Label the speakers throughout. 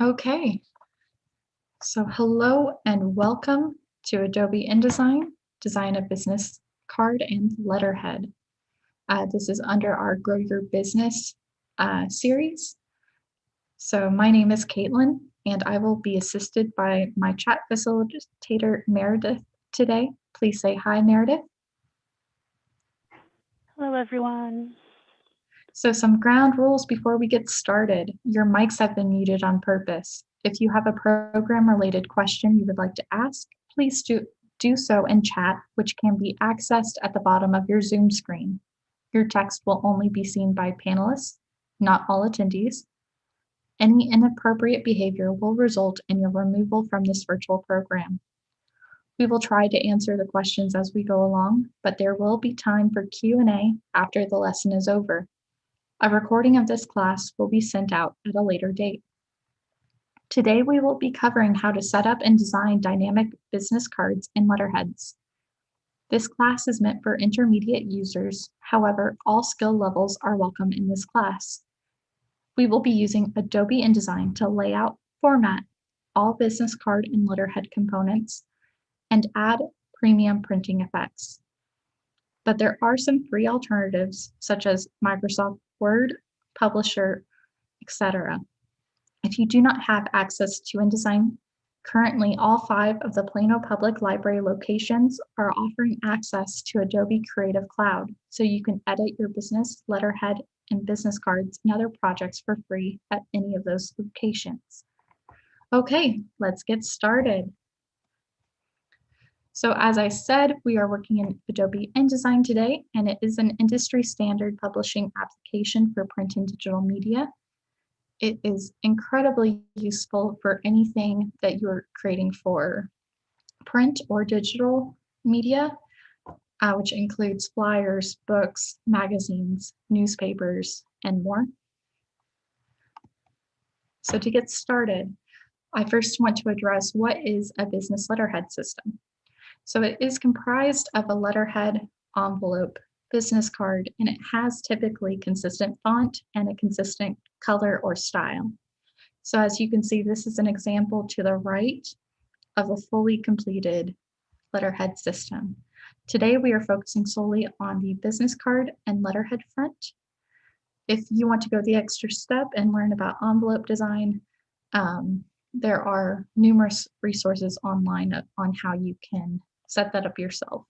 Speaker 1: Okay, so hello and welcome to Adobe InDesign, Design a Business Card and Letterhead. This is under our Grow Your Business series. So my name is Caitlin, and I will be assisted by my chat facilitator, Meredith, today. Please say hi, Meredith.
Speaker 2: Hello, everyone.
Speaker 1: So some ground rules before we get started. Your mics have been muted on purpose. If you have a program-related question you would like to ask, please do so in chat, which can be accessed at the bottom of your Zoom screen. Your text will only be seen by panelists, not all attendees. Any inappropriate behavior will result in your removal from this virtual program. We will try to answer the questions as we go along, but there will be time for Q&A after the lesson is over. A recording of this class will be sent out at a later date. Today, we will be covering how to set up and design dynamic business cards and letterheads. This class is meant for intermediate users. However, all skill levels are welcome in this class. We will be using Adobe InDesign to lay out, format all business card and letterhead components, and add premium printing effects. But there are some free alternatives such as Microsoft Word, Publisher, etc. If you do not have access to InDesign, currently all 5 of the Plano Public Library locations are offering access to Adobe Creative Cloud, so you can edit your business, letterhead, and business cards and other projects for free at any of those locations. Okay, let's get started. So as I said, we are working in Adobe InDesign today, and it is an industry standard publishing application for print and digital media. It is incredibly useful for anything that you're creating for print or digital media, which includes flyers, books, magazines, newspapers, and more. So to get started, I first want to address what is a business letterhead system. So it is comprised of a letterhead, envelope, business card, and it has typically consistent font and a consistent color or style. So as you can see, this is an example to the right of a fully completed letterhead system. Today, we are focusing solely on the business card and letterhead front. If you want to go the extra step and learn about envelope design, there are numerous resources online on how you can set that up yourself.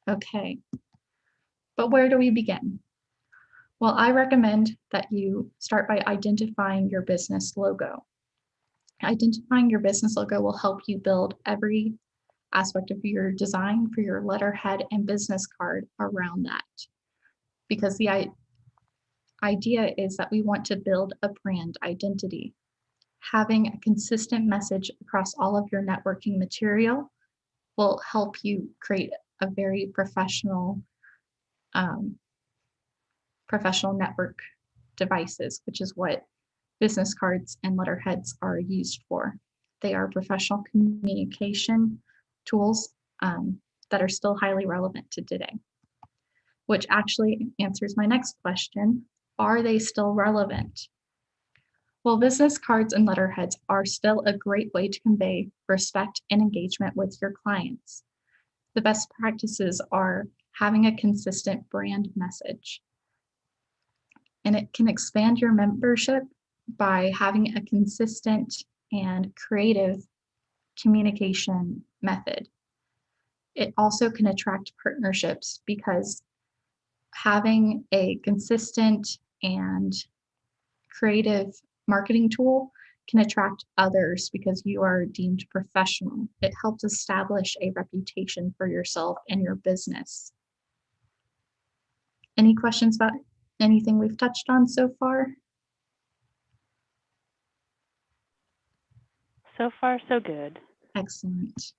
Speaker 1: Okay, but where do we begin? Well, I recommend that you start by identifying your business logo. Identifying your business logo will help you build every aspect of your design for your letterhead and business card around that. Because the idea is that we want to build a brand identity. Having a consistent message across all of your networking material will help you create a very professional network devices, which is what business cards and letterheads are used for. They are professional communication tools that are still highly relevant to today, which actually answers my next question. Are they still relevant? Well, business cards and letterheads are still a great way to convey respect and engagement with your clients. The best practices are having a consistent brand message. And it can expand your membership by having a consistent and creative communication method. It also can attract partnerships because having a consistent and creative marketing tool can attract others because you are deemed professional. It helps establish a reputation for yourself and your business. Any questions about anything we've touched on so far?
Speaker 2: So far, so good.
Speaker 1: Excellent.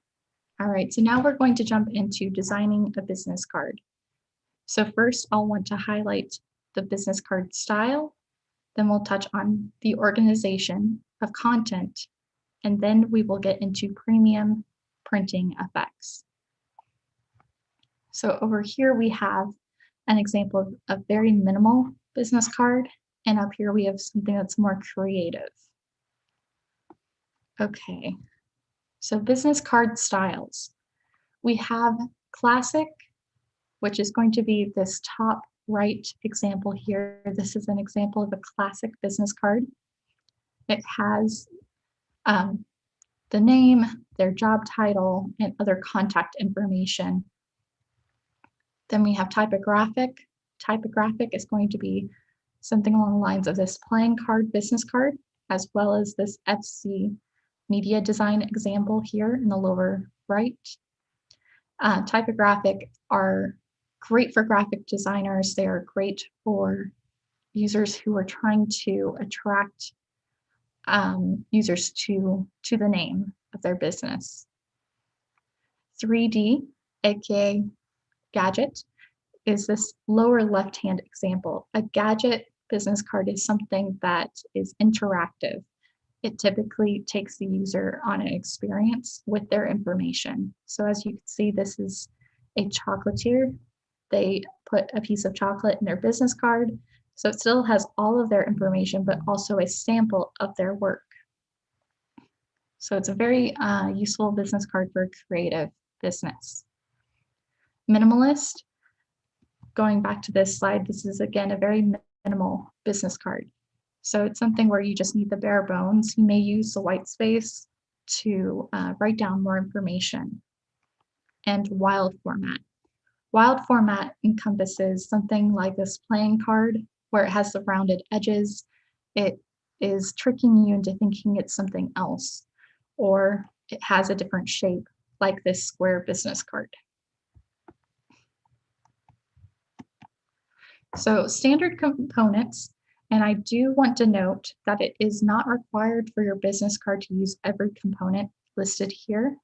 Speaker 1: All right, so now we're going to jump into designing a business card. So first, I'll want to highlight the business card style, then we'll touch on the organization of content, and then we will get into premium printing effects. So over here we have an example of a very minimal business card, and up here we have something that's more creative. Okay, so business card styles. We have classic, which is going to be this top right example here. This is an example of a classic business card. It has um, the name, their job title, and other contact information. Then we have typographic. Typographic is going to be something along the lines of this playing card business card, as well as this FC media design example here in the lower right. Typographic are great for graphic designers. They are great for users who are trying to attract users to the name of their business. 3D, aka gadget, is this lower left-hand example. A gadget business card is something that is interactive. It typically takes the user on an experience with their information. So as you can see, this is a chocolatier. They put a piece of chocolate in their business card. So it still has all of their information, but also a sample of their work. So it's a very useful business card for a creative business. Minimalist, going back to this slide, this is again a very minimal business card. So it's something where you just need the bare bones. You may use the white space to write down more information. And wild format. Wild format encompasses something like this playing card where it has the rounded edges. It is tricking you into thinking it's something else, or it has a different shape like this square business card. So standard components, and I do want to note that it is not required for your business card to use every component listed here.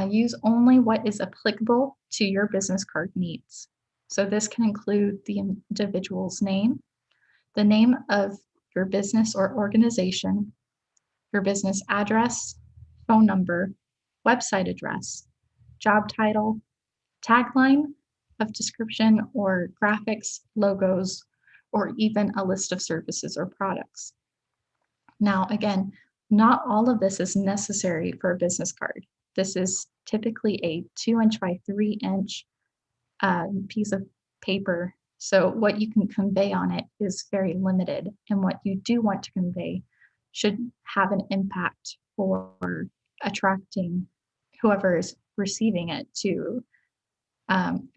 Speaker 1: Use only what is applicable to your business card needs. So this can include the individual's name, the name of your business or organization, your business address, phone number, website address, job title, tagline of description or graphics, logos, or even a list of services or products. Now, again, not all of this is necessary for a business card. This is typically a 2-inch by 3-inch piece of paper. So what you can convey on it is very limited, and what you do want to convey should have an impact for attracting whoever is receiving it to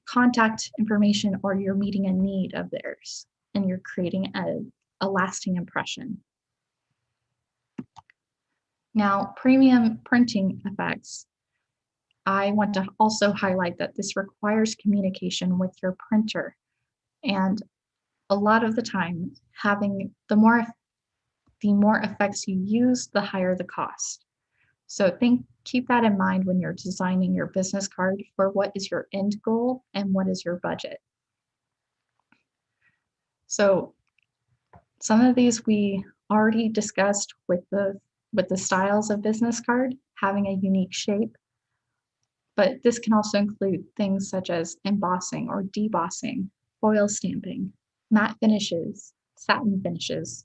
Speaker 1: contact information, or you're meeting a need of theirs and you're creating a lasting impression. Now, premium printing effects. I want to also highlight that this requires communication with your printer. And a lot of the time, having the more effects you use, the higher the cost. So keep that in mind when you're designing your business card for what is your end goal and what is your budget. So some of these we already discussed with the styles of business card, having a unique shape, but this can also include things such as embossing or debossing, foil stamping, matte finishes, satin finishes.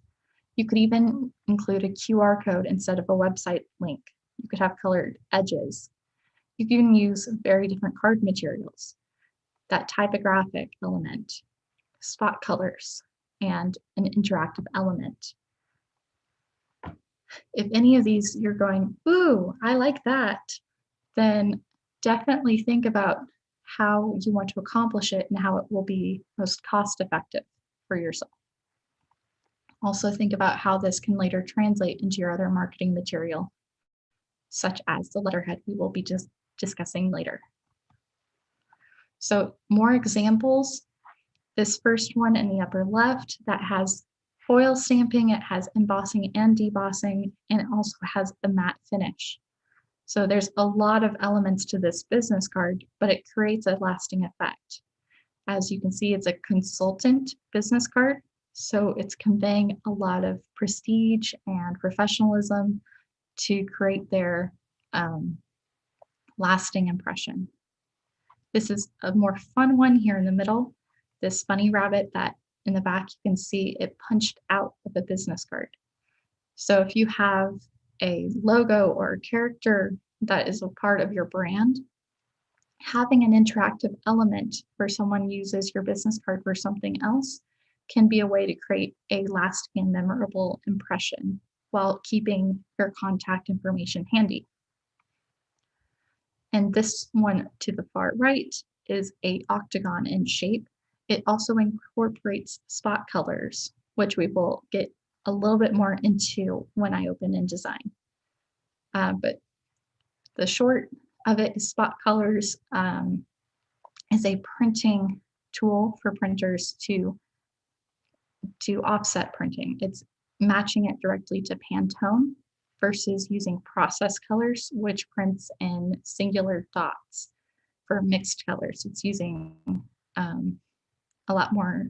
Speaker 1: You could even include a QR code instead of a website link. You could have colored edges. You can even use very different card materials, that typographic element, spot colors, and an interactive element. If any of these you're going, ooh, I like that, then definitely think about how you want to accomplish it and how it will be most cost effective for yourself. Also think about how this can later translate into your other marketing material, such as the letterhead we will be just discussing later. So more examples. This first one in the upper left that has foil stamping, it has embossing and debossing, and it also has a matte finish. So there's a lot of elements to this business card, but it creates a lasting effect. As you can see, it's a consultant business card, so it's conveying a lot of prestige and professionalism to create their lasting impression. This is a more fun one here in the middle, this bunny rabbit that in the back you can see it punched out of a business card. So if you have a logo or a character that is a part of your brand, having an interactive element where someone uses your business card for something else can be a way to create a lasting and memorable impression while keeping your contact information handy. And this one to the far right is a octagon in shape. It also incorporates spot colors, which we will get a little bit more into when I open InDesign. But the short of it is spot colors is a printing tool for printers to do offset printing. It's matching it directly to Pantone versus using process colors, which prints in singular dots for mixed colors. It's using a lot more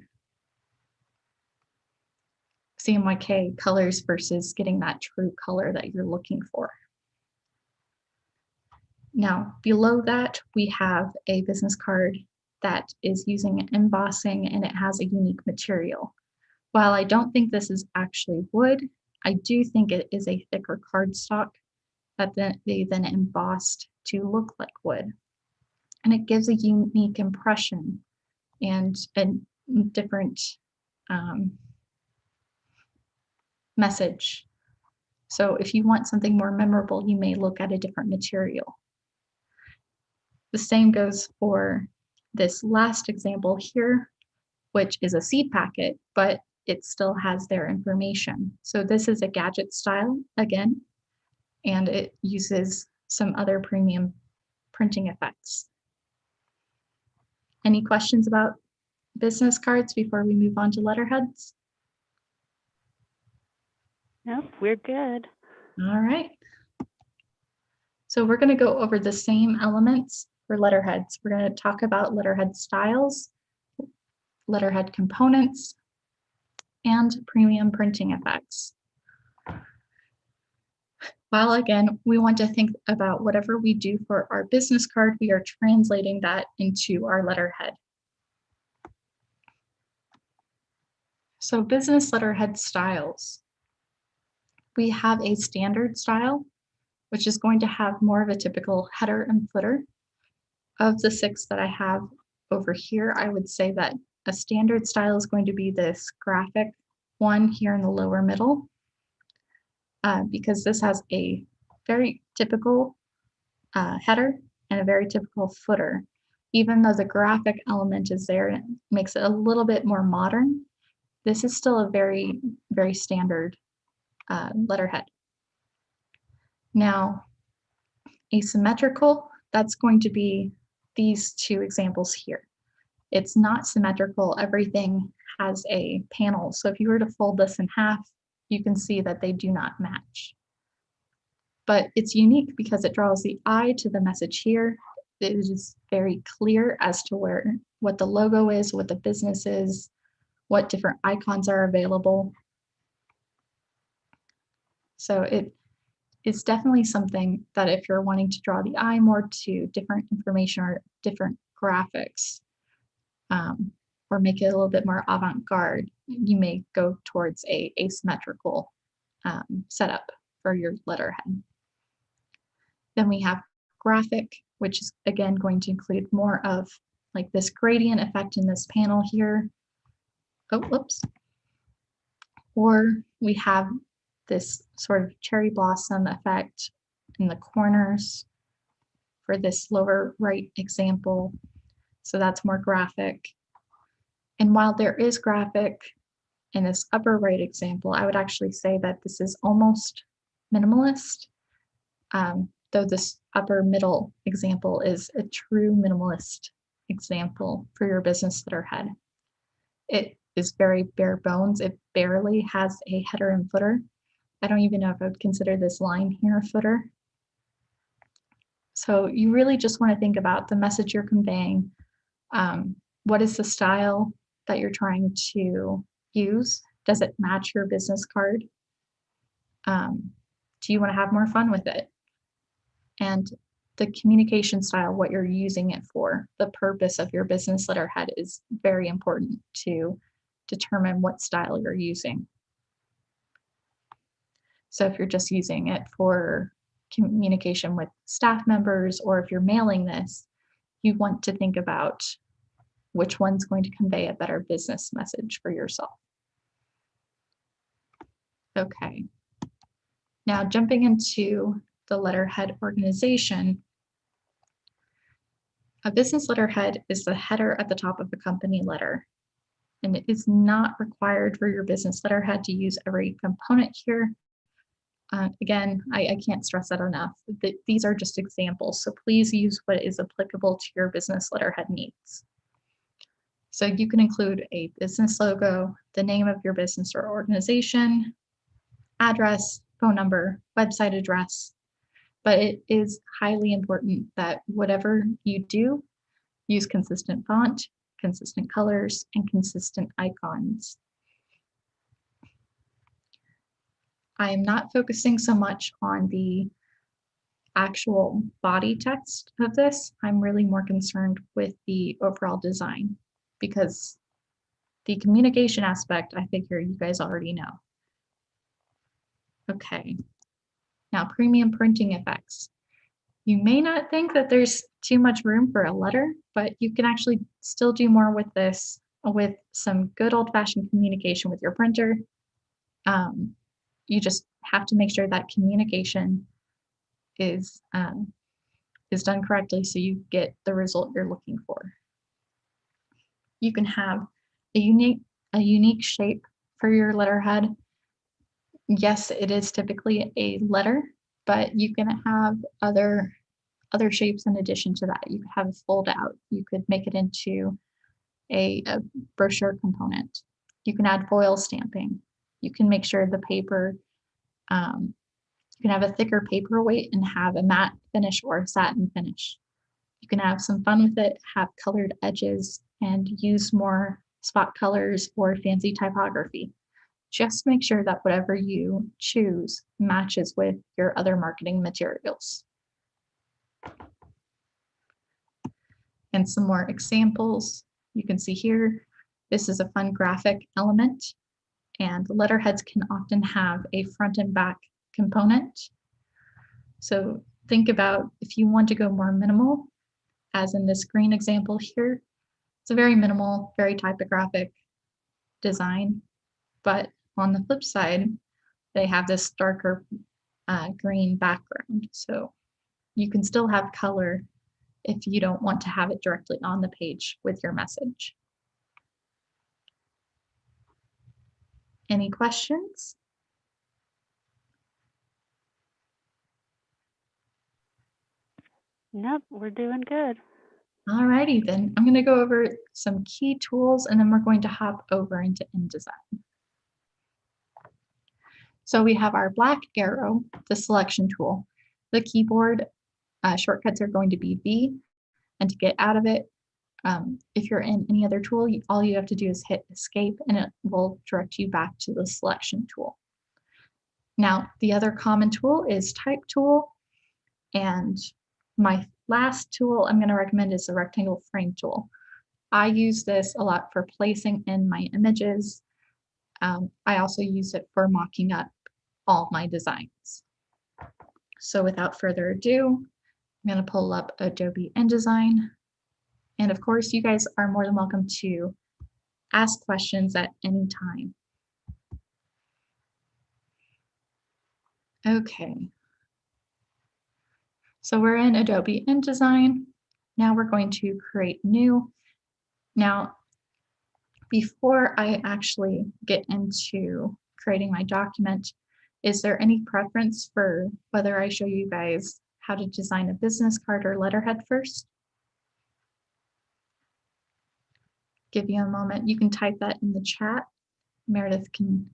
Speaker 1: CMYK colors versus getting that true color that you're looking for. Now, below that, we have a business card that is using embossing and it has a unique material. While I don't think this is actually wood, I do think it is a thicker cardstock that they then embossed to look like wood. And it gives a unique impression and a different message. So if you want something more memorable, you may look at a different material. The same goes for this last example here, which is a seed packet, but it still has their information. So this is a gadget style again, and it uses some other premium printing effects. Any questions about business cards before we move on to letterheads?
Speaker 2: Nope, we're good.
Speaker 1: All right. So we're going to go over the same elements for letterheads. We're going to talk about letterhead styles, letterhead components, and premium printing effects. While again, we want to think about whatever we do for our business card, we are translating that into our letterhead. So business letterhead styles. We have a standard style, which is going to have more of a typical header and footer. Of the 6 that I have over here, I would say that a standard style is going to be this graphic one here in the lower middle, because this has a very typical header and a very typical footer. Even though the graphic element is there, it makes it a little bit more modern. This is still a very, very standard letterhead. Now, asymmetrical, that's going to be these 2 examples here. It's not symmetrical. Everything has a panel. So if you were to fold this in half, you can see that they do not match. But it's unique because it draws the eye to the message here. It is very clear as to what the logo is, what the business is, what different icons are available. So it is definitely something that if you're wanting to draw the eye more to different information or different graphics, or make it a little bit more avant-garde, you may go towards a asymmetrical setup for your letterhead. Then we have graphic, which is again going to include more of like this gradient effect in this panel here. Oh, whoops. Or we have this sort of cherry blossom effect in the corners for this lower right example. So that's more graphic. And while there is graphic in this upper right example, I would actually say that this is almost minimalist, though this upper middle example is a true minimalist example for your business letterhead. It is very bare bones. It barely has a header and footer. I don't even know if I would consider this line here a footer. So you really just want to think about the message you're conveying. What is the style that you're trying to use? Does it match your business card? Do you want to have more fun with it? And the communication style, what you're using it for, the purpose of your business letterhead is very important to determine what style you're using. So if you're just using it for communication with staff members, or if you're mailing this, you want to think about which one's going to convey a better business message for yourself. Okay. Now jumping into the letterhead organization, a business letterhead is the header at the top of the company letter. And it is not required for your business letterhead to use every component here. Again, I can't stress that enough. These are just examples, so please use what is applicable to your business letterhead needs. So you can include a business logo, the name of your business or organization, address, phone number, website address, but it is highly important that whatever you do, use consistent font, consistent colors, and consistent icons. I am not focusing so much on the actual body text of this. I'm really more concerned with the overall design, because the communication aspect, I figure you guys already know. Okay, now premium printing effects. You may not think that there's too much room for a letter, but you can actually still do more with this with some good old-fashioned communication with your printer. You just have to make sure that communication is done correctly so you get the result you're looking for. You can have a unique shape for your letterhead. Yes, it is typically a letter, but you can have other shapes in addition to that. You could have a fold out. You could make it into a brochure component. You can add foil stamping. You can make sure the paper, you can have a thicker paperweight and have a matte finish or a satin finish. You can have some fun with it, have colored edges, and use more spot colors or fancy typography. Just make sure that whatever you choose matches with your other marketing materials. And some more examples you can see here. This is a fun graphic element, and letterheads can often have a front and back component. So think about if you want to go more minimal, as in this green example here. It's a very minimal, very typographic design, but on the flip side, they have this darker green background. So you can still have color if you don't want to have it directly on the page with your message. Any questions?
Speaker 2: Nope, we're doing good.
Speaker 1: Alrighty, then I'm going to go over some key tools, and then we're going to hop over into InDesign. So we have our black arrow, the selection tool. The keyboard shortcuts are going to be V, and to get out of it, if you're in any other tool, all you have to do is hit escape, and it will direct you back to the selection tool. Now, the other common tool is type tool, and my last tool I'm going to recommend is the rectangle frame tool. I use this a lot for placing in my images. I also use it for mocking up all my designs. So without further ado, I'm going to pull up Adobe InDesign. And of course, you guys are more than welcome to ask questions at any time. Okay. So we're in Adobe InDesign. Now we're going to create new. Now, before I actually get into creating my document, is there any preference for whether I show you guys how to design a business card or letterhead first? Give you a moment. You can type that in the chat. Meredith can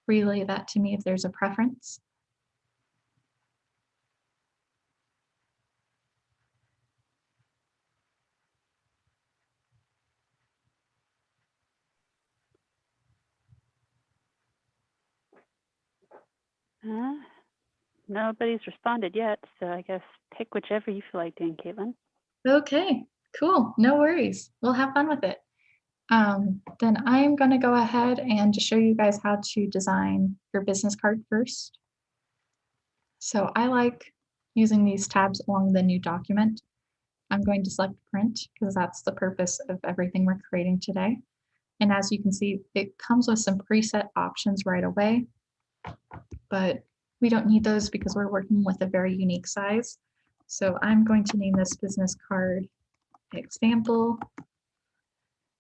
Speaker 1: relay that to me if there's a preference.
Speaker 2: Nobody's responded yet, so I guess pick whichever you feel like doing, Caitlin.
Speaker 1: Okay, cool. No worries. We'll have fun with it. Then I'm going to go ahead and just show you guys how to design your business card first. So I like using these tabs along the new document. I'm going to select print because that's the purpose of everything we're creating today. And as you can see, it comes with some preset options right away, but we don't need those because we're working with a very unique size. So I'm going to name this business card example.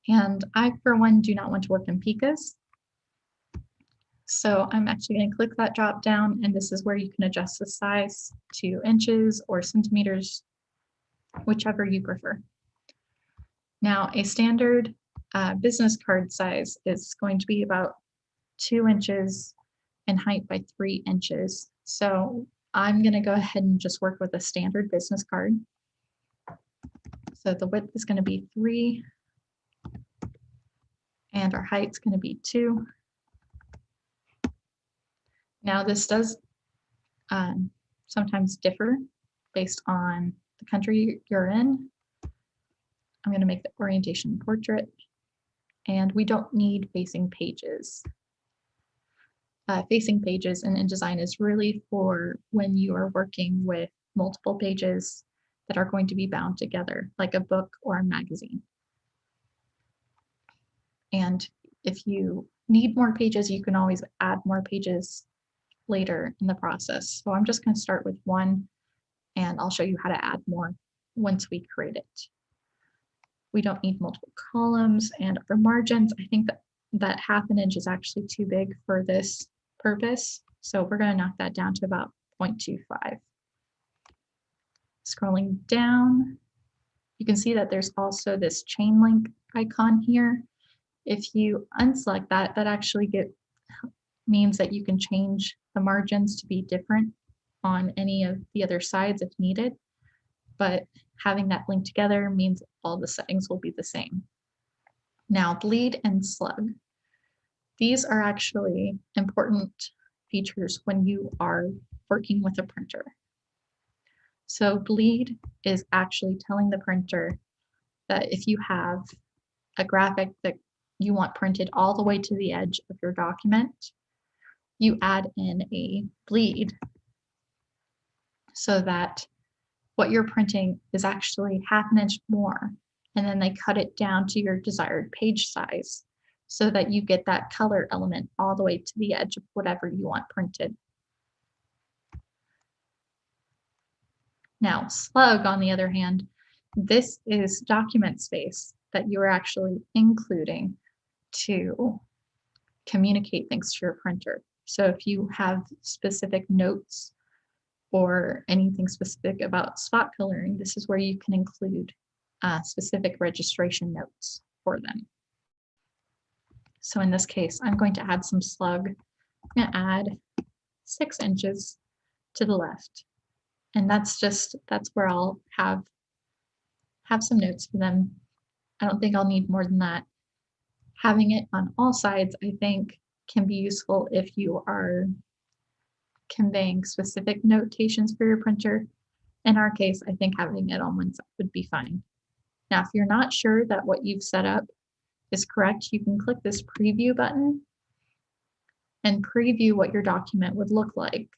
Speaker 1: And I, for one, do not want to work in picas. So I'm actually going to click that drop down, and this is where you can adjust the size to inches or centimeters, whichever you prefer. Now, a standard business card size is going to be about 2 inches in height by 3 inches. So I'm going to go ahead and just work with a standard business card. So the width is going to be 3, and our height's going to be 2. Now this does sometimes differ based on the country you're in. I'm going to make the orientation portrait, and we don't need facing pages. Facing pages in InDesign is really for when you are working with multiple pages that are going to be bound together, like a book or a magazine. And if you need more pages, you can always add more pages later in the process. So I'm just going to start with 1, and I'll show you how to add more once we create it. We don't need multiple columns, and our margins, I think that 1/2 inch is actually too big for this purpose. So we're going to knock that down to about 0.25. Scrolling down, you can see that there's also this chain link icon here. If you unselect that, that actually means that you can change the margins to be different on any of the other sides if needed. But having that linked together means all the settings will be the same. Now, bleed and slug. These are actually important features when you are working with a printer. So bleed is actually telling the printer that if you have a graphic that you want printed all the way to the edge of your document, you add in a bleed so that what you're printing is actually 1/2 inch more, and then they cut it down to your desired page size so that you get that color element all the way to the edge of whatever you want printed. Now, slug, on the other hand, this is document space that you're actually including to communicate things to your printer. So if you have specific notes or anything specific about spot coloring, this is where you can include specific registration notes for them. So in this case, I'm going to add some slug. I'm going to add 6 inches to the left. And that's where I'll have some notes for them. I don't think I'll need more than that. Having it on all sides, I think, can be useful if you are conveying specific notations for your printer. In our case, I think having it on one side would be fine. Now, if you're not sure that what you've set up is correct, you can click this preview button and preview what your document would look like.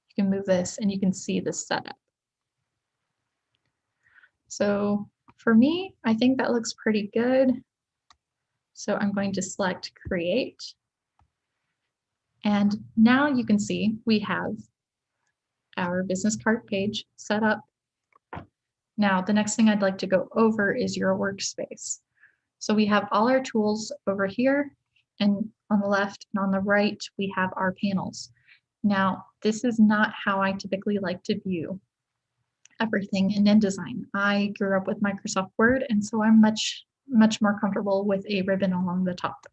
Speaker 1: You can move this and you can see the setup. So for me, I think that looks pretty good. So I'm going to select Create. And now you can see we have our business card page set up. Now, the next thing I'd like to go over is your workspace. So we have all our tools over here, and on the left and on the right, we have our panels. Now, this is not how I typically like to view everything in InDesign. I grew up with Microsoft Word, and so I'm much more comfortable with a ribbon along the top.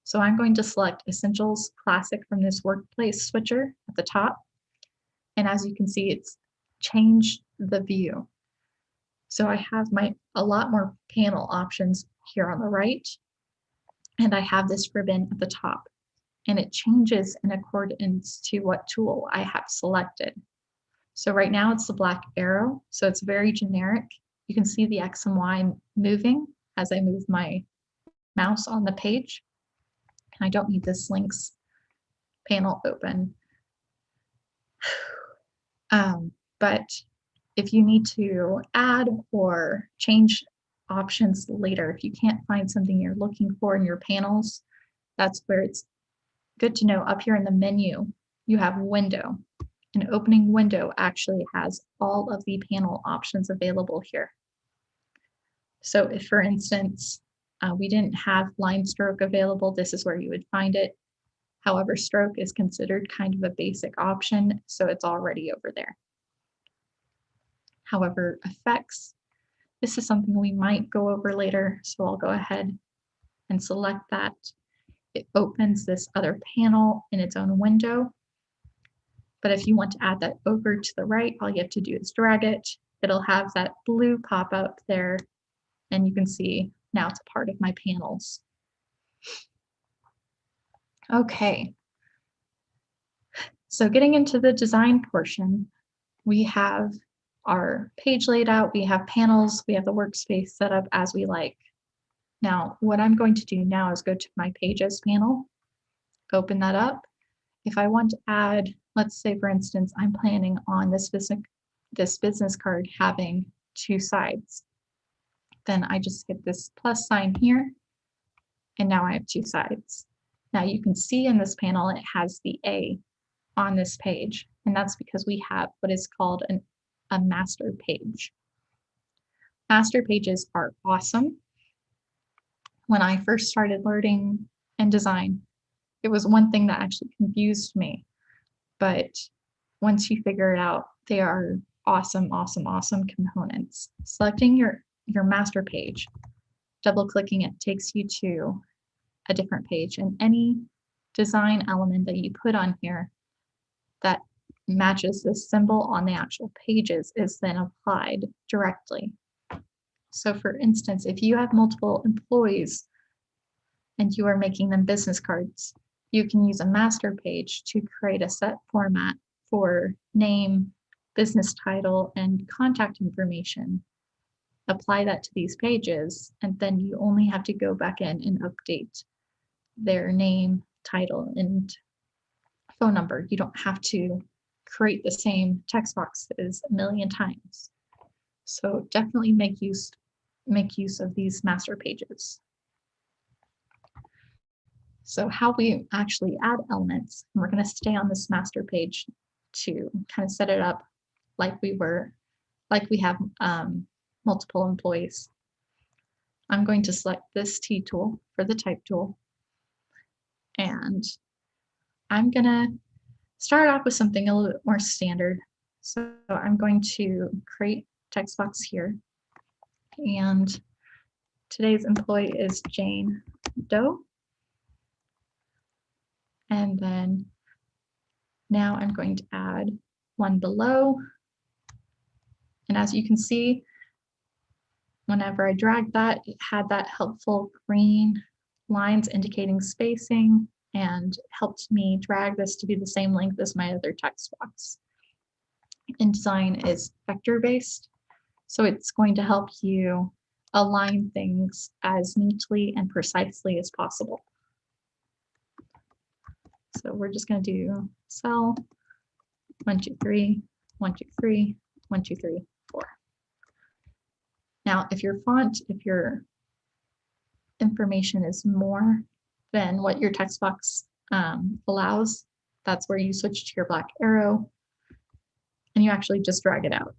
Speaker 1: So I'm going to select Essentials Classic from this Workplace switcher at the top. And as you can see, it's changed the view. So I have a lot more panel options here on the right, and I have this ribbon at the top, and it changes in accordance to what tool I have selected. So right now it's the black arrow, so it's very generic. You can see the X and Y moving as I move my mouse on the page. And I don't need this links panel open. But if you need to add or change options later, if you can't find something you're looking for in your panels, that's where it's good to know up here in the menu, you have window. An opening window actually has all of the panel options available here. So if, for instance, we didn't have line stroke available, this is where you would find it. However, stroke is considered kind of a basic option, so it's already over there. However, effects, this is something we might go over later, so I'll go ahead and select that. It opens this other panel in its own window. But if you want to add that over to the right, all you have to do is drag it. It'll have that blue pop up there, and you can see now it's a part of my panels. Okay, so getting into the design portion, we have our page laid out, we have panels, we have the workspace set up as we like. Now, what I'm going to do now is go to my pages panel, open that up. If I want to add, let's say for instance, I'm planning on this business card having 2 sides. Then I just hit this plus sign here, and now I have 2 sides. Now you can see in this panel, it has the A on this page, and that's because we have what is called a master page. Master pages are awesome. When I first started learning InDesign, it was one thing that actually confused me, but once you figure it out, they are awesome, awesome, awesome components. Selecting your master page, double-clicking it takes you to a different page, and any design element that you put on here that matches the symbol on the actual pages is then applied directly. So for instance, if you have multiple employees and you are making them business cards, you can use a master page to create a set format for name, business title, and contact information. Apply that to these pages, and then you only have to go back in and update their name, title, and phone number. You don't have to create the same text boxes a million times. So definitely make use of these master pages. So how we actually add elements, and we're going to stay on this master page to kind of set it up like we have multiple employees. I'm going to select this T tool for the type tool, and I'm going to start off with something a little bit more standard. So I'm going to create text box here, and today's employee is Jane Doe. And then now I'm going to add one below. And as you can see, whenever I dragged that, it had that helpful green lines indicating spacing and helped me drag this to be the same length as my other text box. InDesign is vector-based, so it's going to help you align things as neatly and precisely as possible. So we're just going to do cell 1, 2, 3, 1, 2, 3, 1, 2, 3, 4. Now, if your information is more than what your text box allows, that's where you switch to your black arrow and you actually just drag it out.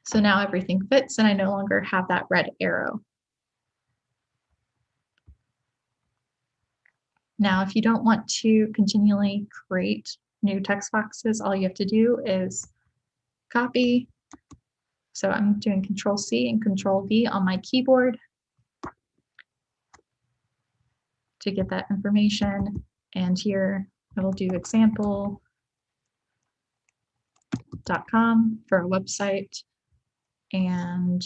Speaker 1: So now everything fits and I no longer have that red arrow. Now, if you don't want to continually create new text boxes, all you have to do is copy. So I'm doing Control-C and Control-V on my keyboard to get that information. And here I will do example.com for a website. And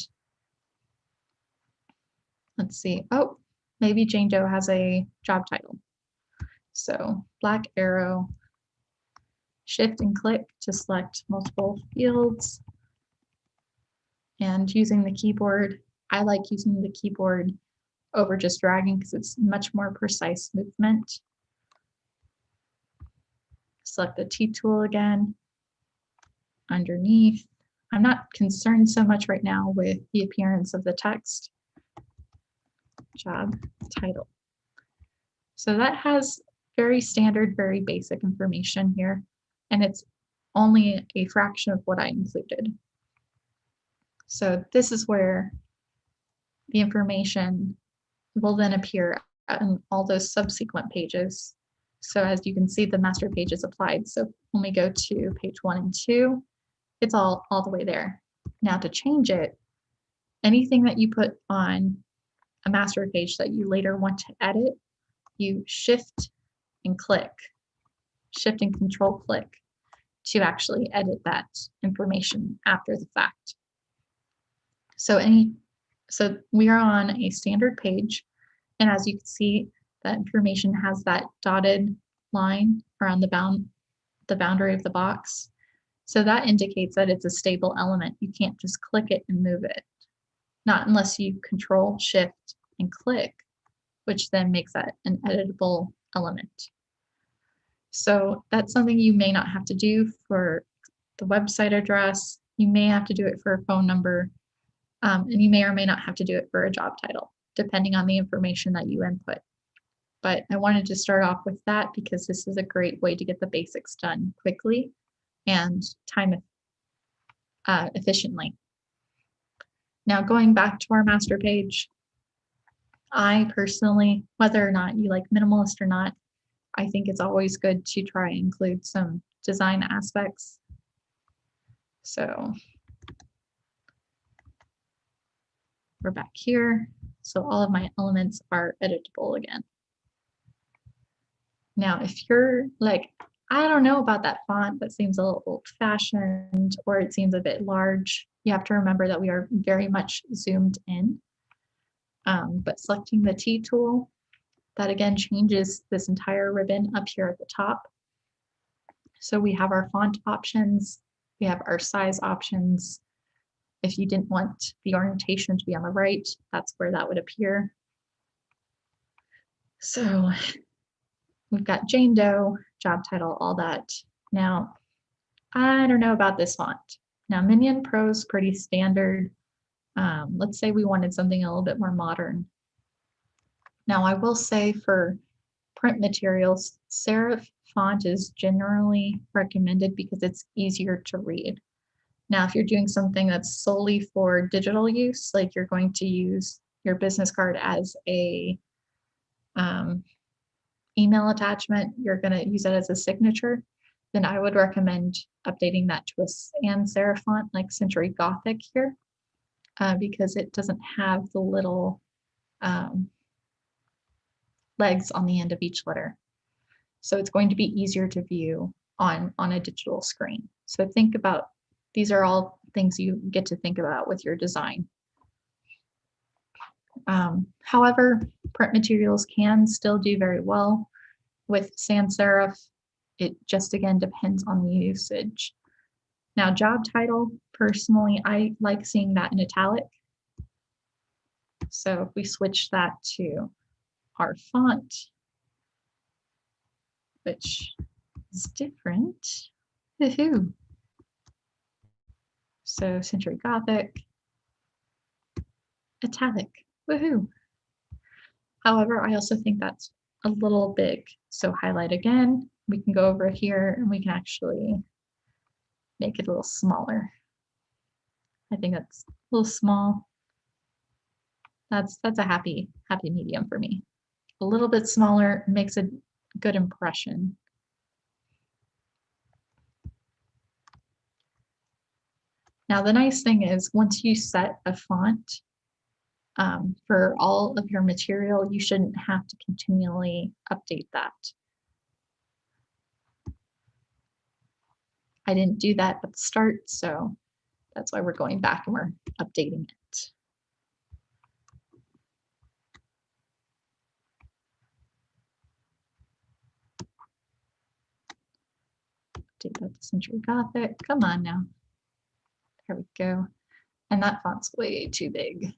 Speaker 1: let's see, oh, maybe Jane Doe has a job title. So black arrow, shift and click to select multiple fields. And using the keyboard, I like using the keyboard over just dragging because it's much more precise movement. Select the T tool again, underneath. I'm not concerned so much right now with the appearance of the text. Job title. So that has very standard, very basic information here, and it's only a fraction of what I included. So this is where the information will then appear on all those subsequent pages. So as you can see, the master page is applied. So when we go to page 1 and 2, it's all the way there. Now to change it, anything that you put on a master page that you later want to edit, you shift and click, shift and control click to actually edit that information after the fact. So we are on a standard page, and as you can see, that information has that dotted line around the boundary of the box. So that indicates that it's a stable element. You can't just click it and move it, not unless you control, shift, and click, which then makes that an editable element. So that's something you may not have to do for the website address. You may have to do it for a phone number, and you may or may not have to do it for a job title, depending on the information that you input. But I wanted to start off with that because this is a great way to get the basics done quickly and time efficiently. Now going back to our master page, I personally, whether or not you like minimalist or not, I think it's always good to try and include some design aspects. So we're back here. So all of my elements are editable again. Now, if you're like, I don't know about that font, that seems a little old-fashioned, or it seems a bit large, you have to remember that we are very much zoomed in. But selecting the T tool, that again changes this entire ribbon up here at the top. So we have our font options, we have our size options. If you didn't want the orientation to be on the right, that's where that would appear. So we've got Jane Doe, job title, all that. Now, I don't know about this font. Now, Minion Pro is pretty standard. Let's say we wanted something a little bit more modern. Now, I will say for print materials, serif font is generally recommended because it's easier to read. Now, if you're doing something that's solely for digital use, like you're going to use your business card as a email attachment, you're going to use it as a signature, then I would recommend updating that to a sans serif font like Century Gothic here, because it doesn't have the little legs on the end of each letter. So it's going to be easier to view on a digital screen. So think about, these are all things you get to think about with your design. However, print materials can still do very well with sans serif. It just again depends on the usage. Now, job title, personally, I like seeing that in italic. So if we switch that to our font, which is different, woohoo. So Century Gothic, italic, woohoo. However, I also think that's a little big. So highlight again, we can go over here and we can actually make it a little smaller. I think that's a little small. That's a happy medium for me. A little bit smaller makes a good impression. Now the nice thing is once you set a font for all of your material, you shouldn't have to continually update that. I didn't do that at the start, so that's why we're going back and we're updating it. Update that to Century Gothic. Come on now. There we go. And that font's way too big.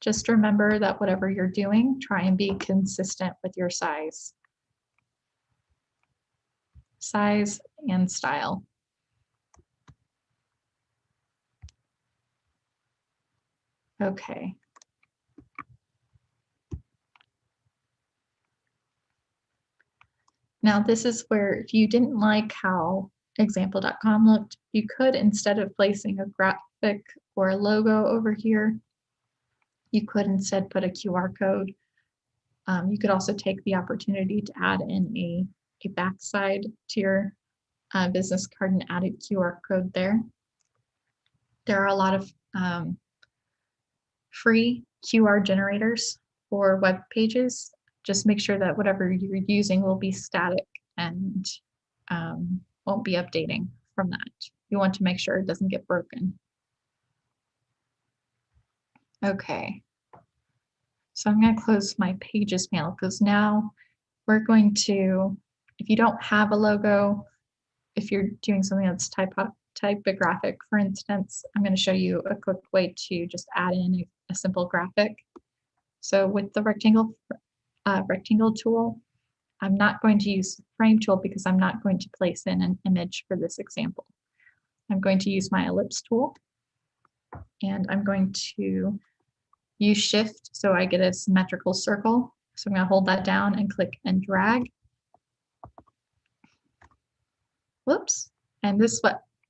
Speaker 1: Just remember that whatever you're doing, try and be consistent with your size and style. Okay. Now this is where if you didn't like how example.com looked, you could, instead of placing a graphic or a logo over here, you could instead put a QR code. You could also take the opportunity to add in a backside to your business card and add a QR code there. There are a lot of free QR generators for web pages. Just make sure that whatever you're using will be static and won't be updating from that. You want to make sure it doesn't get broken. Okay. So I'm going to close my pages panel because now we're going to, if you don't have a logo, if you're doing something that's typographic, for instance, I'm going to show you a quick way to just add in a simple graphic. So with the rectangle tool, I'm not going to use the frame tool because I'm not going to place in an image for this example. I'm going to use my ellipse tool, and I'm going to use shift so I get a symmetrical circle. So I'm going to hold that down and click and drag. Whoops. And this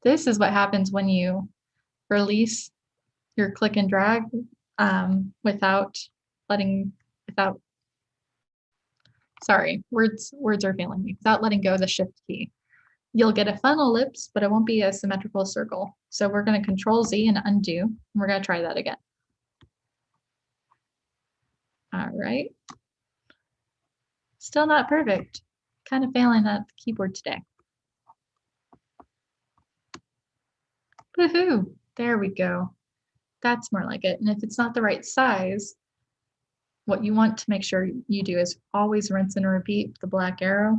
Speaker 1: is what happens when you release your click and drag sorry, words are failing me, without letting go of the shift key. You'll get a fun ellipse, but it won't be a symmetrical circle. So we're going to Control Z and undo, and we're going to try that again. All right. Still not perfect. Kind of failing at the keyboard today. Woohoo! There we go. That's more like it. And if it's not the right size, what you want to make sure you do is always rinse and repeat the black arrow,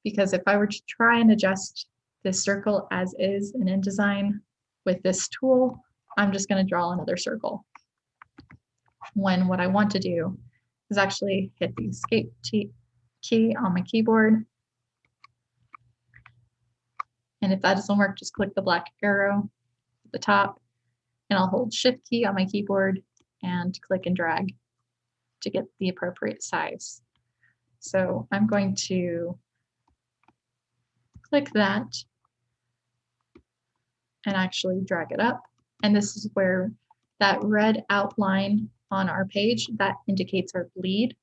Speaker 1: because if I were to try and adjust this circle as is in InDesign with this tool, I'm just going to draw another circle. When what I want to do is actually hit the escape key on my keyboard. And if that doesn't work, just click the black arrow at the top, and I'll hold shift key on my keyboard and click and drag to get the appropriate size. So I'm going to click that and actually drag it up. And this is where that red outline on our page, that indicates our bleed.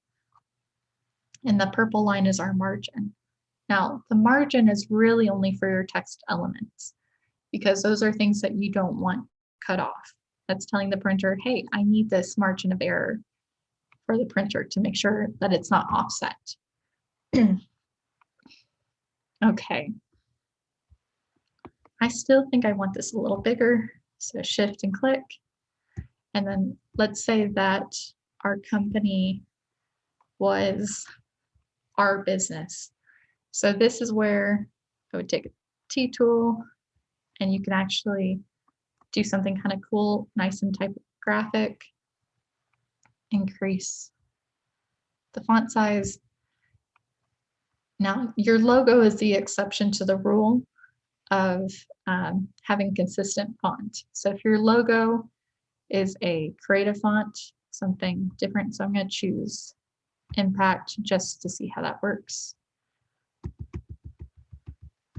Speaker 1: And the purple line is our margin. Now, the margin is really only for your text elements, because those are things that you don't want cut off. That's telling the printer, hey, I need this margin of error for the printer to make sure that it's not offset. Okay. I still think I want this a little bigger, so shift and click. And then let's say that our company was our business. So this is where I would take a T tool, and you can actually do something kind of cool, nice and typographic. Increase the font size. Now, your logo is the exception to the rule of having consistent font. So if your logo is a creative font, something different, so I'm going to choose Impact just to see how that works.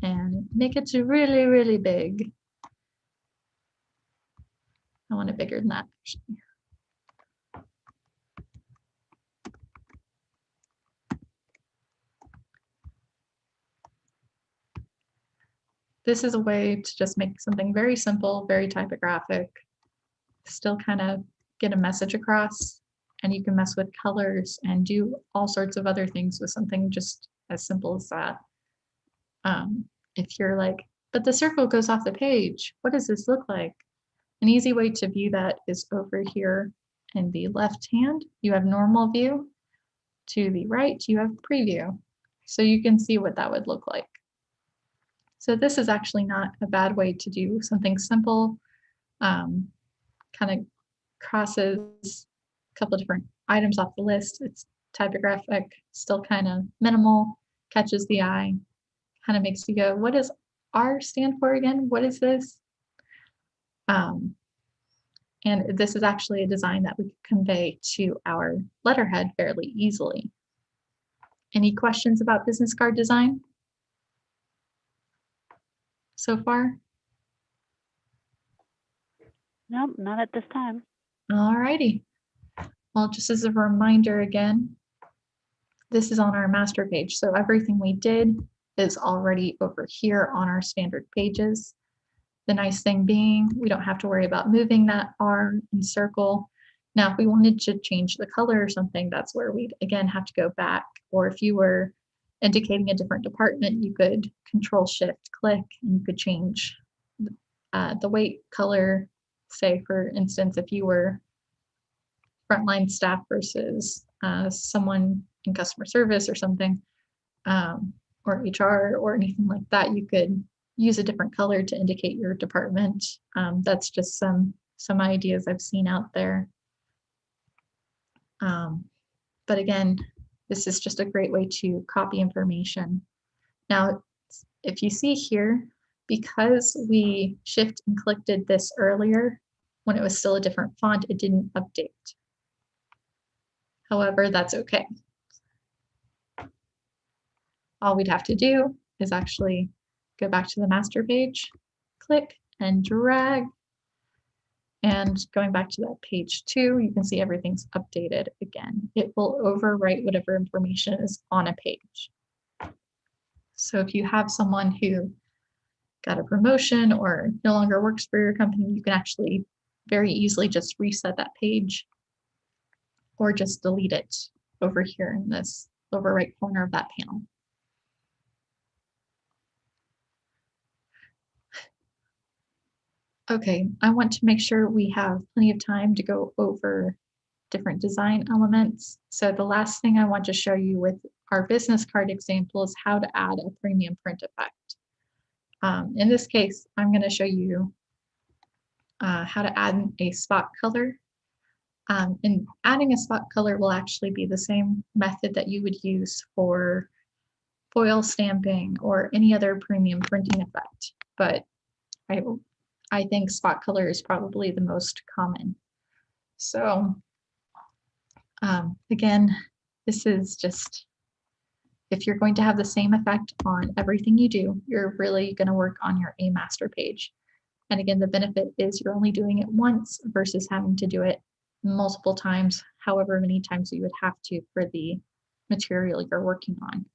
Speaker 1: And make it really, really big. I want it bigger than that, actually. This is a way to just make something very simple, very typographic, still kind of get a message across, and you can mess with colors and do all sorts of other things with something just as simple as that. If you're like, but the circle goes off the page, what does this look like? An easy way to view that is over here in the left hand, you have normal view. To the right, you have preview. So you can see what that would look like. So this is actually not a bad way to do something simple, kind of crosses couple different items off the list. It's typographic, still kind of minimal, catches the eye, kind of makes you go, what does R stand for again? What is this? And this is actually a design that we could convey to our letterhead fairly easily. Any questions about business card design so far?
Speaker 2: Nope, not at this time.
Speaker 1: All righty. Well, just as a reminder again, this is on our master page. So everything we did is already over here on our standard pages. The nice thing being, we don't have to worry about moving that R and circle. Now, if we wanted to change the color or something, that's where we'd again have to go back. Or if you were indicating a different department, you could Control-Shift-Click and you could change the weight color. Say, for instance, if you were frontline staff versus someone in customer service or something, or HR or anything like that, you could use a different color to indicate your department. That's just some ideas I've seen out there. But again, this is just a great way to copy information. Now, if you see here, because we shift and clicked this earlier, when it was still a different font, it didn't update. However, that's okay. All we'd have to do is actually go back to the master page, click and drag. And going back to that page 2, you can see everything's updated again. It will overwrite whatever information is on a page. So if you have someone who got a promotion or no longer works for your company, you can actually very easily just reset that page or just delete it over here in this lower right corner of that panel. Okay, I want to make sure we have plenty of time to go over different design elements. So the last thing I want to show you with our business card example is how to add a premium print effect. In this case, I'm going to show you how to add a spot color. And adding a spot color will actually be the same method that you would use for foil stamping or any other premium printing effect. But I think spot color is probably the most common. So again, this is just, if you're going to have the same effect on everything you do, you're really going to work on your A master page. And again, the benefit is you're only doing it once versus having to do it multiple times, however many times you would have to for the material you're working on.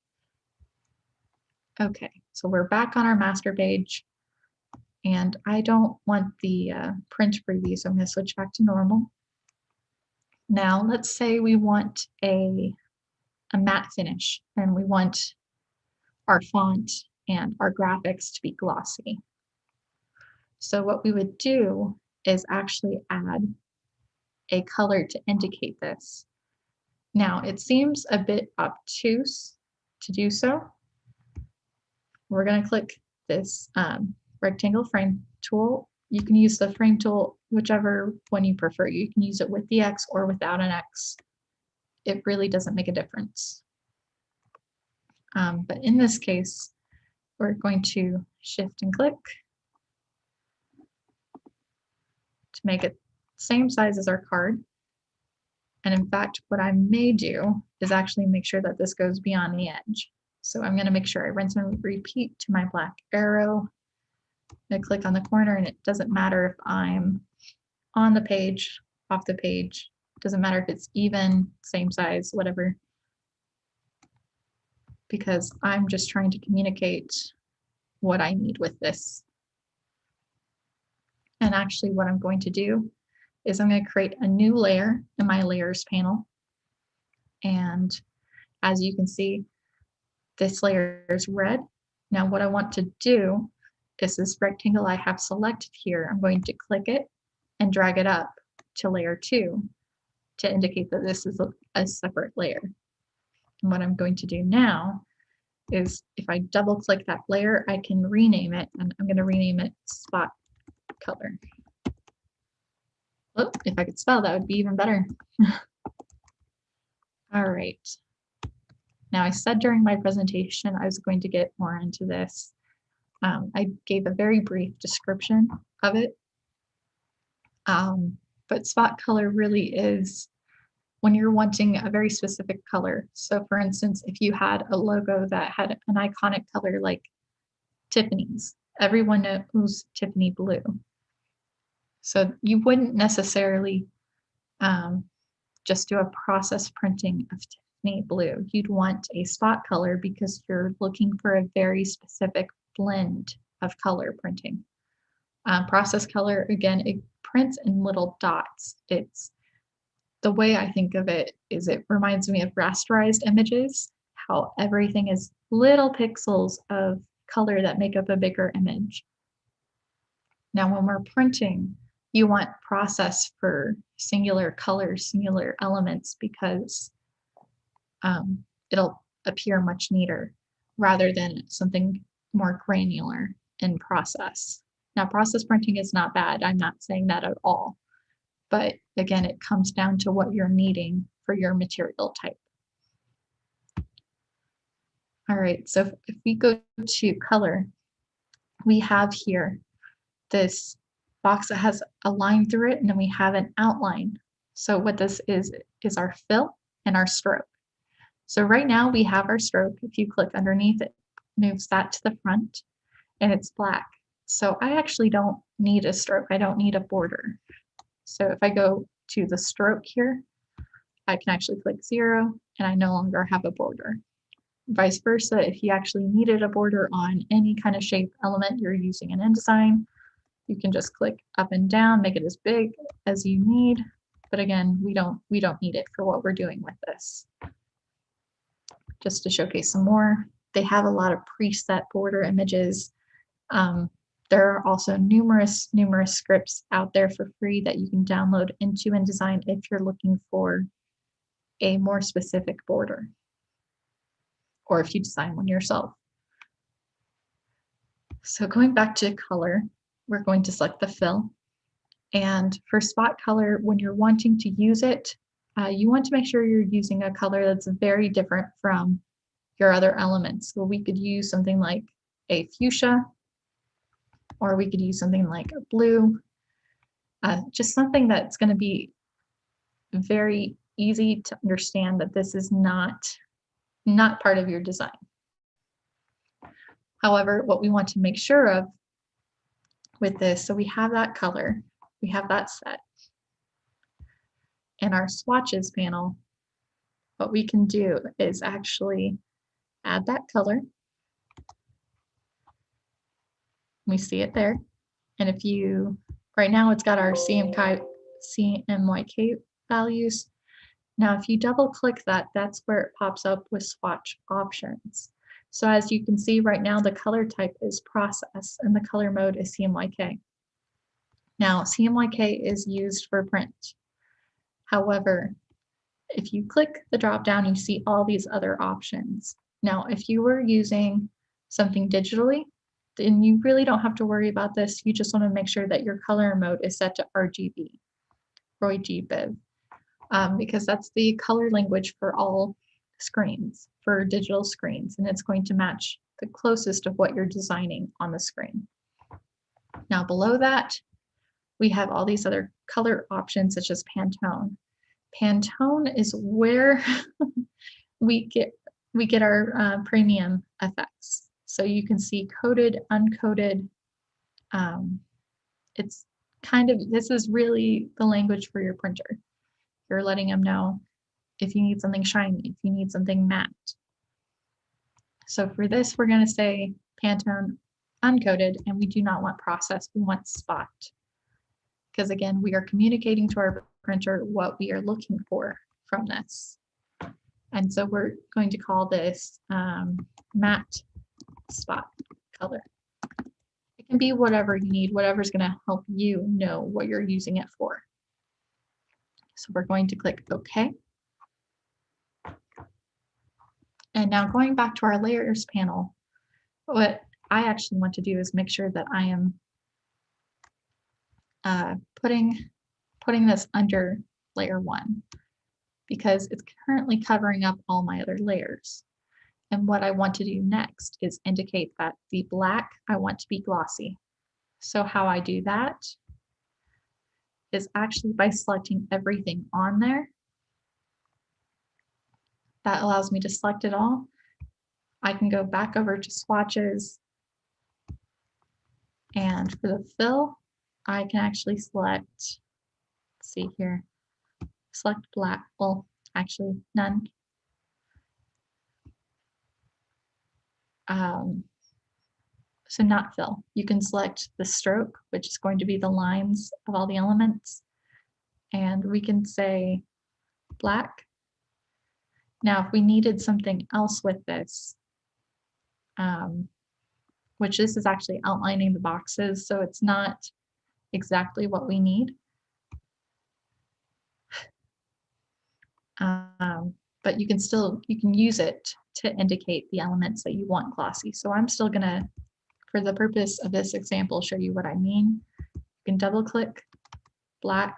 Speaker 1: Okay, so we're back on our master page. And I don't want the print preview, so I'm going to switch back to normal. Now, let's say we want a matte finish, and we want our font and our graphics to be glossy. So what we would do is actually add a color to indicate this. Now, it seems a bit obtuse to do so. We're going to click this rectangle frame tool. You can use the frame tool, whichever one you prefer. You can use it with the X or without an X. It really doesn't make a difference. But in this case, we're going to shift and click to make it same size as our card. And in fact, what I may do is actually make sure that this goes beyond the edge. So I'm going to make sure I rinse and repeat to my black arrow. I click on the corner, and it doesn't matter if I'm on the page, off the page, doesn't matter if it's even, same size, whatever, because I'm just trying to communicate what I need with this. And actually what I'm going to do is I'm going to create a new layer in my layers panel. And as you can see, this layer is red. Now what I want to do is this rectangle I have selected here, I'm going to click it and drag it up to layer 2 to indicate that this is a separate layer. And what I'm going to do now is if I double click that layer, I can rename it, and I'm going to rename it spot color. Oh, if I could spell, that would be even better. All right. Now, I said during my presentation I was going to get more into this. I gave a very brief description of it, but spot color really is when you're wanting a very specific color. So for instance, if you had a logo that had an iconic color like Tiffany's, everyone knows Tiffany blue. So you wouldn't necessarily just do a process printing of Tiffany blue. You'd want a spot color because you're looking for a very specific blend of color printing. Process color, again, it prints in little dots. It's the way I think of it is it reminds me of rasterized images, how everything is little pixels of color that make up a bigger image. Now, when we're printing, you want process for singular colors, singular elements, because it'll appear much neater rather than something more granular in process. Now, process printing is not bad. I'm not saying that at all. But again, it comes down to what you're needing for your material type. All right, so if we go to color, we have here this box that has a line through it, and then we have an outline. So what this is our fill and our stroke. So right now we have our stroke. If you click underneath, it moves that to the front, and it's black. So I actually don't need a stroke. I don't need a border. So if I go to the stroke here, I can actually click 0, and I no longer have a border. Vice versa, if you actually needed a border on any kind of shape element you're using in InDesign, you can just click up and down, make it as big as you need. But again, we don't need it for what we're doing with this. Just to showcase some more, they have a lot of preset border images. There are also numerous scripts out there for free that you can download into InDesign if you're looking for a more specific border, or if you design one yourself. So going back to color, we're going to select the fill. And for spot color, when you're wanting to use it, you want to make sure you're using a color that's very different from your other elements. So we could use something like a fuchsia, or we could use something like a blue, just something that's going to be very easy to understand that this is not part of your design. However, what we want to make sure of with this, so we have that color, we have that set. In our swatches panel, what we can do is actually add that color. We see it there. And if you, right now it's got our CMYK values. Now, if you double click that, that's where it pops up with swatch options. So as you can see right now, the color type is process and the color mode is CMYK. Now, CMYK is used for print. However, if you click the drop down, you see all these other options. Now, if you were using something digitally, then you really don't have to worry about this. You just want to make sure that your color mode is set to RGB, because that's the color language for all screens, for digital screens, and it's going to match the closest of what you're designing on the screen. Now, below that, we have all these other color options such as Pantone. Pantone is where we get our premium effects. So you can see coded, uncoded. It's kind of, this is really the language for your printer. You're letting them know if you need something shiny, if you need something matte. So for this, we're going to say Pantone uncoded, and we do not want process, we want spot. Because again, we are communicating to our printer what we are looking for from this. And so we're going to call this matte spot color. It can be whatever you need, whatever's going to help you know what you're using it for. So we're going to click OK. And now going back to our layers panel, what I actually want to do is make sure that I am putting this under layer 1, because it's currently covering up all my other layers. And what I want to do next is indicate that the black I want to be glossy. So how I do that is actually by selecting everything on there. That allows me to select it all. I can go back over to swatches, and for the fill, I can actually select, let's see here, select black, well, actually none. So not fill. You can select the stroke, which is going to be the lines of all the elements, and we can say black. Now, if we needed something else with this, which this is actually outlining the boxes, so it's not exactly what we need. But you can use it to indicate the elements that you want glossy. So I'm still gonna, for the purpose of this example, show you what I mean. You can double click black,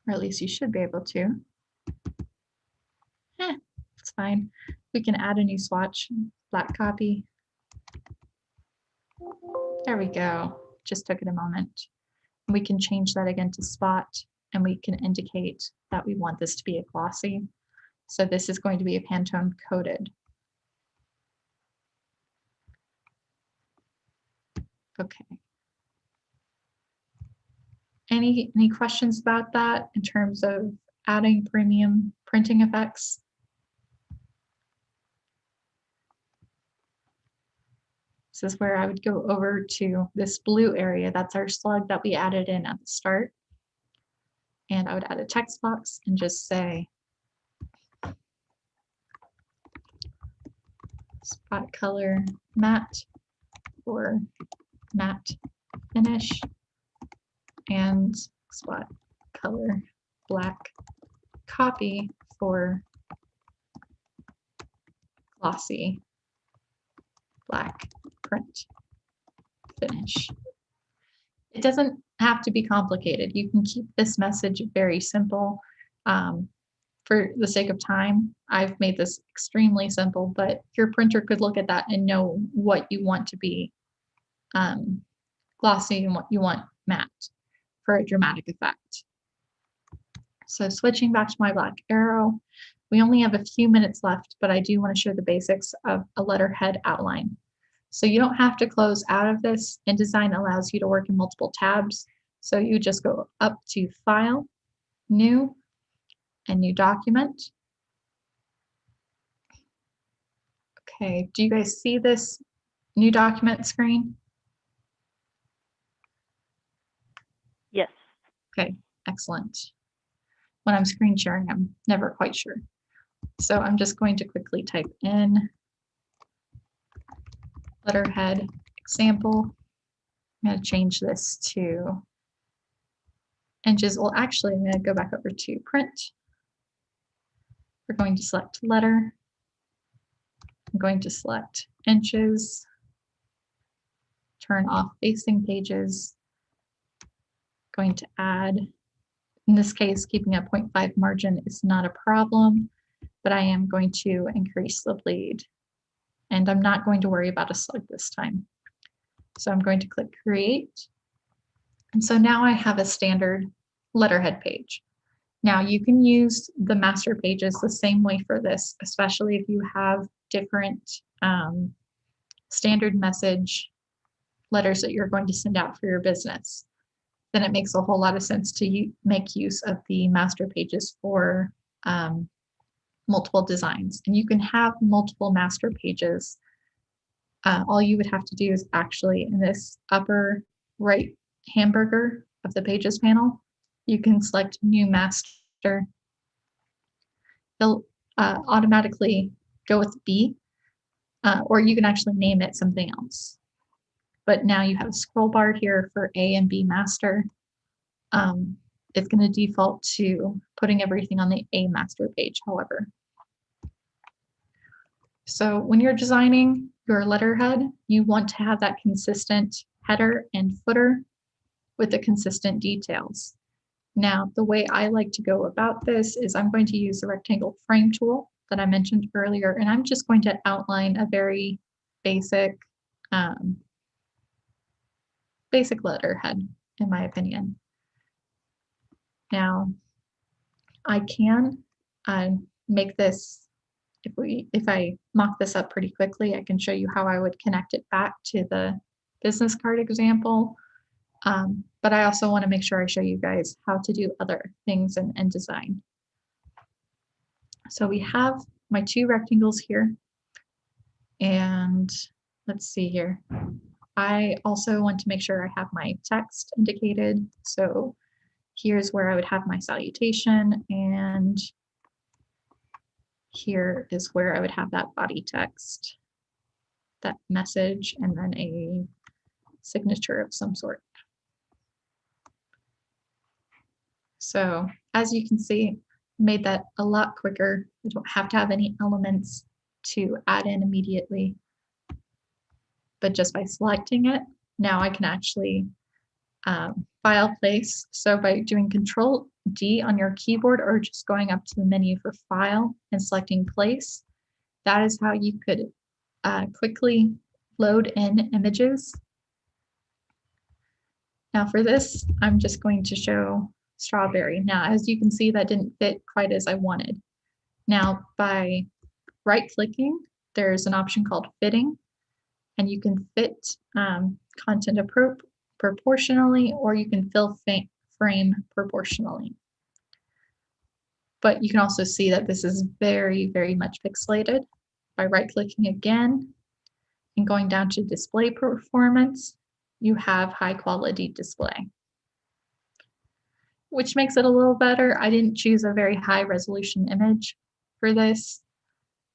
Speaker 1: or at least you should be able to. It's fine. We can add a new swatch, black copy. There we go. Just took it a moment. We can change that again to spot, and we can indicate that we want this to be a glossy. So this is going to be a Pantone coated. Okay. Any questions about that in terms of adding premium printing effects? This is where I would go over to this blue area. That's our slug that we added in at the start. And I would add a text box and just say spot color matte or matte finish, and spot color black copy for glossy black print finish. It doesn't have to be complicated. You can keep this message very simple. For the sake of time, I've made this extremely simple, but your printer could look at that and know what you want to be glossy and what you want matte for a dramatic effect. So switching back to my black arrow, we only have a few minutes left, but I do want to show the basics of a letterhead outline. So you don't have to close out of this. InDesign allows you to work in multiple tabs. So you just go up to File, New, and New Document. Okay, do you guys see this new document screen?
Speaker 2: Yes.
Speaker 1: Okay, excellent. When I'm screen sharing, I'm never quite sure. So I'm just going to quickly type in Letterhead Example. I'm going to change this to inches. Well, actually, I'm going to go back over to Print. We're going to select Letter. I'm going to select inches. Turn off facing pages. Going to add, in this case, keeping a 0.5 margin is not a problem, but I am going to increase the bleed. And I'm not going to worry about a slug this time. So I'm going to click Create. And so now I have a standard letterhead page. Now you can use the master pages the same way for this, especially if you have different standard message letters that you're going to send out for your business. Then it makes a whole lot of sense to make use of the master pages for multiple designs. And you can have multiple master pages. All you would have to do is actually in this upper right hamburger of the pages panel, you can select new master. They'll automatically go with B, or you can actually name it something else. But now you have a scroll bar here for A and B master. It's going to default to putting everything on the A master page, however. So when you're designing your letterhead, you want to have that consistent header and footer with the consistent details. Now, the way I like to go about this is I'm going to use the rectangle frame tool that I mentioned earlier, and I'm just going to outline a very basic, basic letterhead, in my opinion. Now, I can make this, if I mock this up pretty quickly, I can show you how I would connect it back to the business card example. But I also want to make sure I show you guys how to do other things in InDesign. So we have my two rectangles here. And let's see here. I also want to make sure I have my text indicated. So here's where I would have my salutation, and here is where I would have that body text, that message, and then a signature of some sort. So as you can see, made that a lot quicker. I don't have to have any elements to add in immediately, but just by selecting it, now I can actually file place. So by doing Control D on your keyboard or just going up to the menu for File and selecting Place, that is how you could quickly load in images. Now for this, I'm just going to show strawberry. Now, as you can see, that didn't fit quite as I wanted. Now, by right-clicking, there's an option called Fitting, and you can fit content proportionally, or you can fill frame proportionally. But you can also see that this is very, very much pixelated. By right-clicking again and going down to display performance, you have high quality display, which makes it a little better. I didn't choose a very high resolution image for this,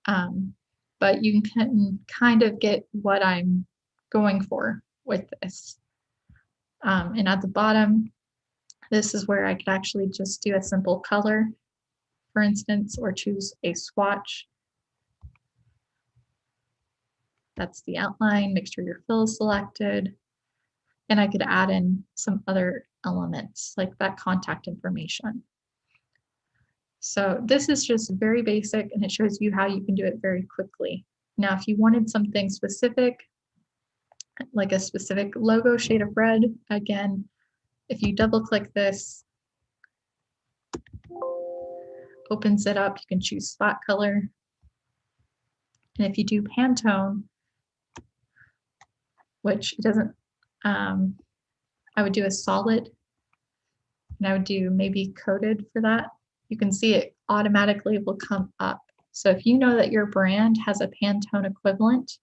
Speaker 1: but you can kind of get what I'm going for with this. And at the bottom, this is where I could actually just do a simple color, for instance, or choose a swatch. That's the outline. Make sure your fill is selected. And I could add in some other elements like that contact information. So this is just very basic, and it shows you how you can do it very quickly. Now, if you wanted something specific, like a specific logo shade of red, again, if you double click this, opens it up, you can choose spot color. And if you do Pantone, which doesn't, I would do a solid, and I would do maybe coded for that. You can see it automatically will come up. So if you know that your brand has a Pantone equivalent,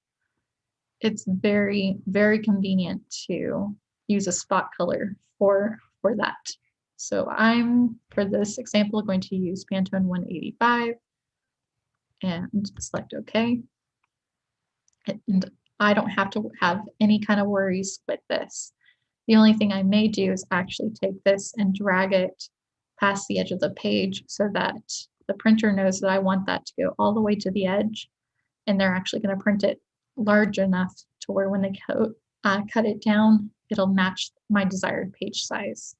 Speaker 1: it's very, very convenient to use a spot color for that. So I'm, for this example, going to use Pantone 185 and select OK. And I don't have to have any kind of worries with this. The only thing I may do is actually take this and drag it past the edge of the page so that the printer knows that I want that to go all the way to the edge, and they're actually going to print it large enough to where when they cut it down, it'll match my desired page size.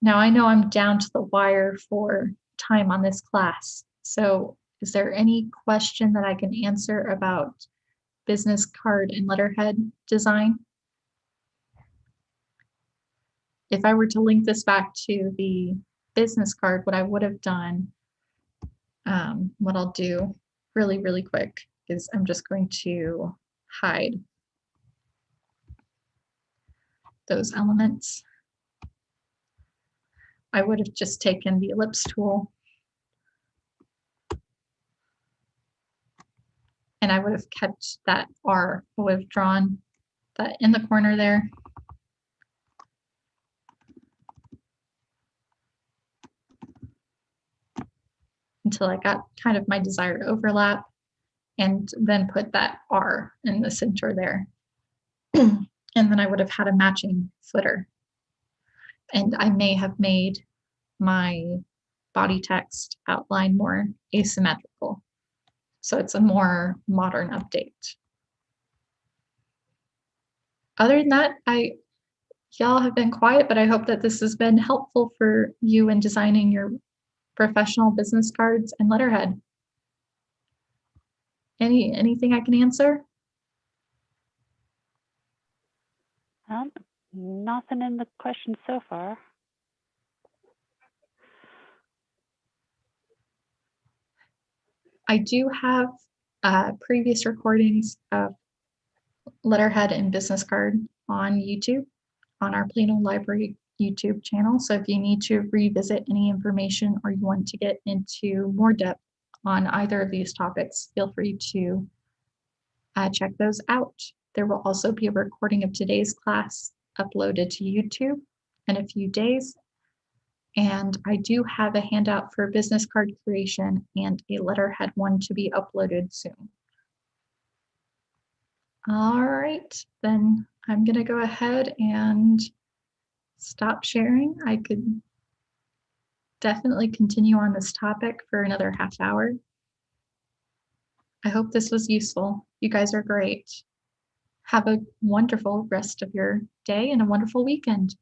Speaker 1: Now I know I'm down to the wire for time on this class, so is there any question that I can answer about business card and letterhead design? If I were to link this back to the business card, what I would have done, what I'll do really, really quick is I'm just going to hide those elements. I would have just taken the ellipse tool and I would have kept that R, I would have drawn that in the corner there. Until I got kind of my desired overlap, and then put that R in the center there. And then I would have had a matching footer. And I may have made my body text outline more asymmetrical. So it's a more modern update. Other than that, Y'all have been quiet, but I hope that this has been helpful for you in designing your professional business cards and letterhead. Anything I can answer?
Speaker 2: Nothing in the question so far.
Speaker 1: I do have previous recordings of letterhead and business card on YouTube, on our Plano Library YouTube channel. So if you need to revisit any information or you want to get into more depth on either of these topics, feel free to check those out. There will also be a recording of today's class uploaded to YouTube in a few days. And I do have a handout for business card creation and a letterhead one to be uploaded soon. All right, then I'm going to go ahead and stop sharing. I could definitely continue on this topic for another half hour. I hope this was useful. You guys are great. Have a wonderful rest of your day and a wonderful weekend.